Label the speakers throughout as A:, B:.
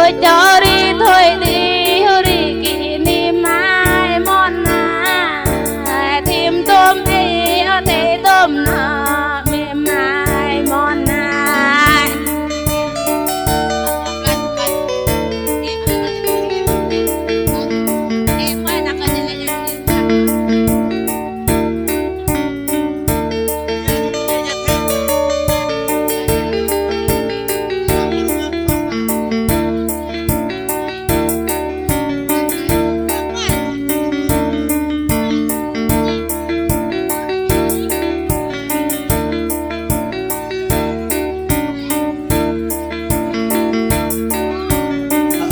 A: tôi cho đi thôi đi hori kini mai mon na thêm tôm ấy ở thế tôm nọ mềm mai mon na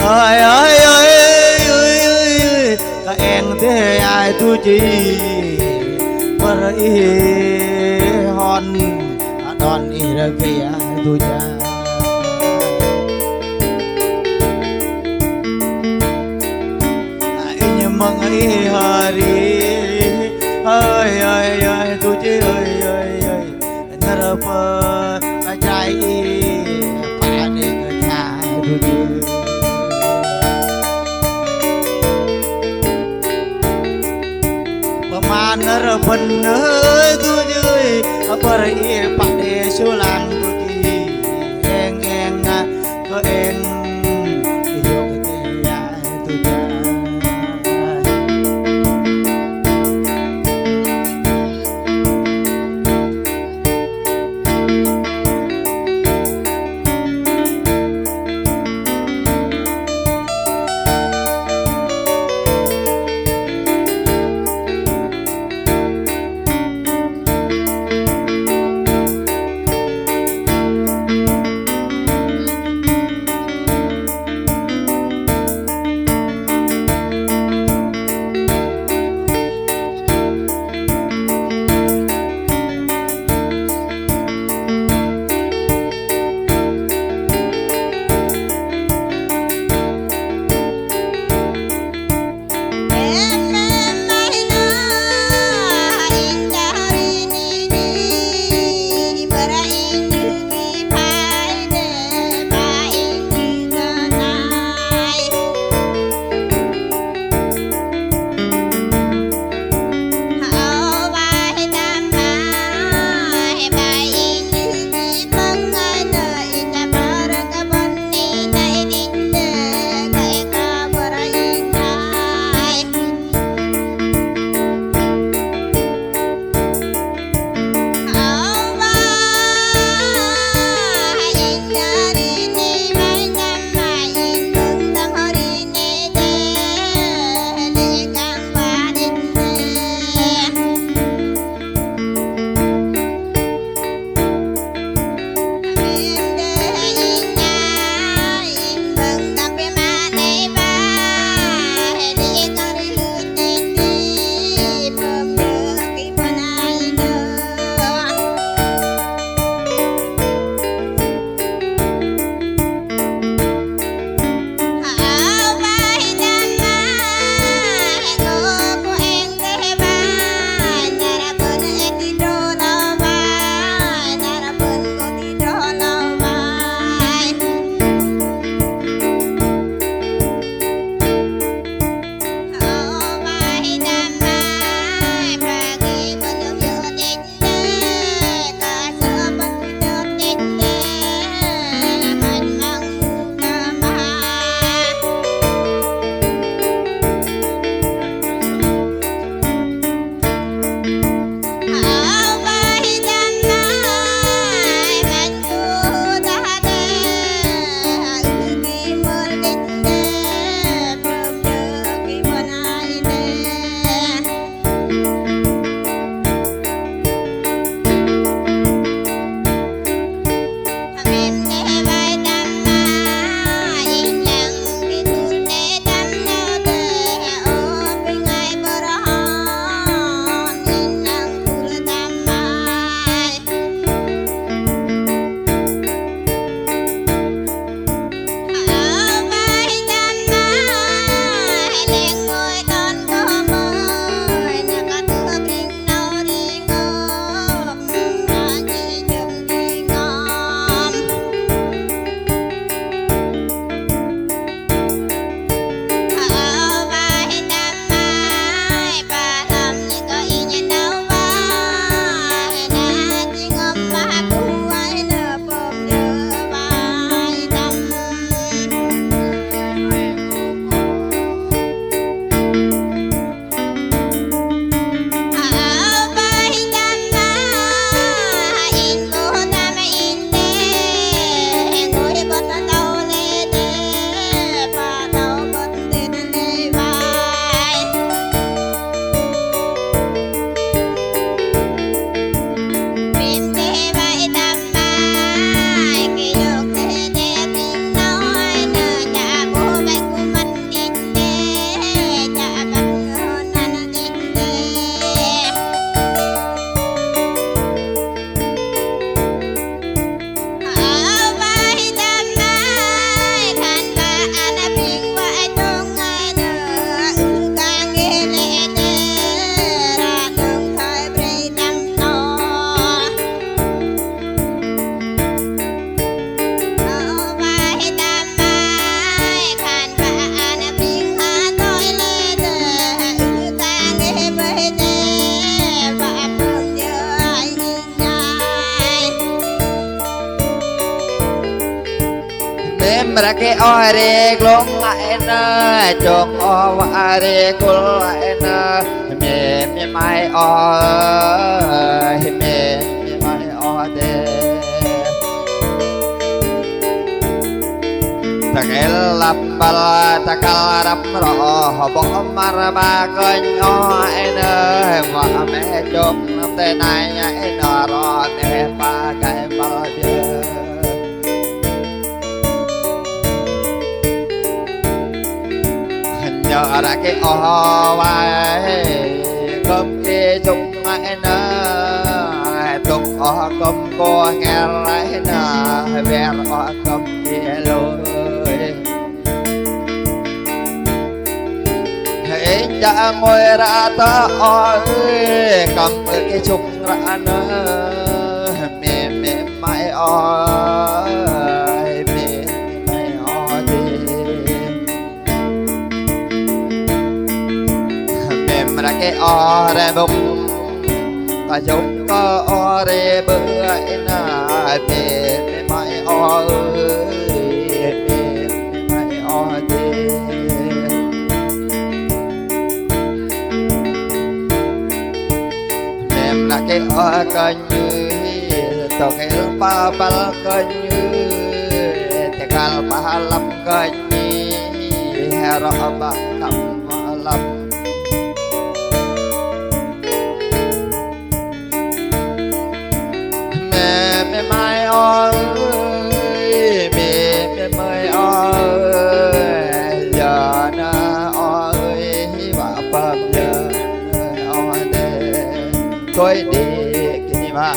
B: ơi ơi ơi ơi ơi các em thế ai tu chi bờ y hòn đòn y ra kia tu cha anh mong ấy hari ơi ơi ơi tu chi ơi ơi ơi nợ bờ trái pa đi cái cha tu chi Manar bener tu jui beri pada sulang tu ji eng eng ke eng yo ke ya tu ja
C: mềm ra cái oi rê glong lại nè chồng o va rê cul lại nè mềm mềm mai o mềm mềm mai o đê ta cái lấp bala ta cái đắp rõ bỏ mar ba cơn o nè và mẹ chồng năm tay này nè rõ mẹ ba cái bala bia nhờ ra cái o vai cơm kia chung ai nè tục o cơm cô nghe lại nè về o cơm kia lối hãy cha ngồi ra ta ơi cầm cái chung ra nè mềm mềm mai ơi mềm mai ơi mà cái o ra bông ta giống có o ra bữa na mềm mai o ơi mềm mai o đi mềm là cái o coi như tao cái ba ba coi như thì gal ba lắm coi như hero ba cầm lắm mềm mai ơi mềm mai ơi giờ na ơi bà bơm giờ ơi để tôi đi cái gì mà